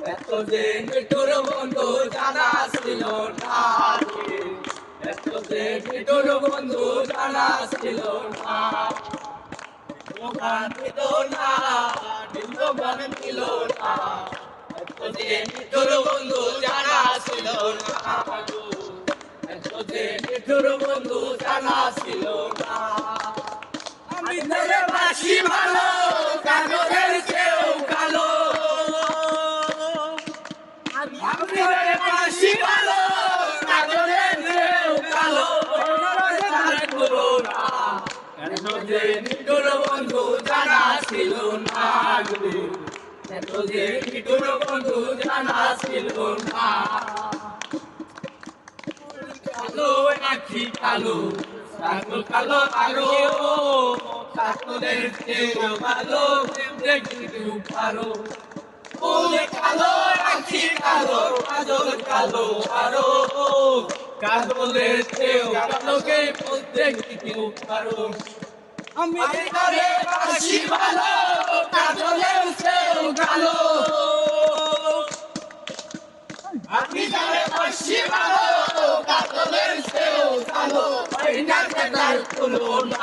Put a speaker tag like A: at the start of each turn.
A: এত যে নিঠুর বন্ধু জানা ছিল না এত যে নিঠুর বন্ধু জানা ছিল না গান দিল না দিল গান দিল না এত যে নিঠুর বন্ধু জানা ছিল না এত যে নিঠুর বন্ধু জানা ছিল না আমি ধরে বাসি ভালো কাগজের চেয়েও কালো আমি ধরে বাসি ভালো কাগজের চেয়েও কালো তার করো না এত যে নিঠুর বন্ধু জানা ছিল না এত যে নিঠুর বন্ধু জানা ছিল না কালো আখি কালো কালো কালো আরো কাকলের চেয়েও ভালো দেখতে পারো ওলে কালো আখি কালো কাজল কালো আরো কাজলের চেয়েও কালোকে দেখতে পারো আমি ধরে বাসি ভালো কাজলের চেয়েও কালো আমি ধরে বাসি ভালো কাজলের চেয়েও কালো ওই না কাটার তুলনা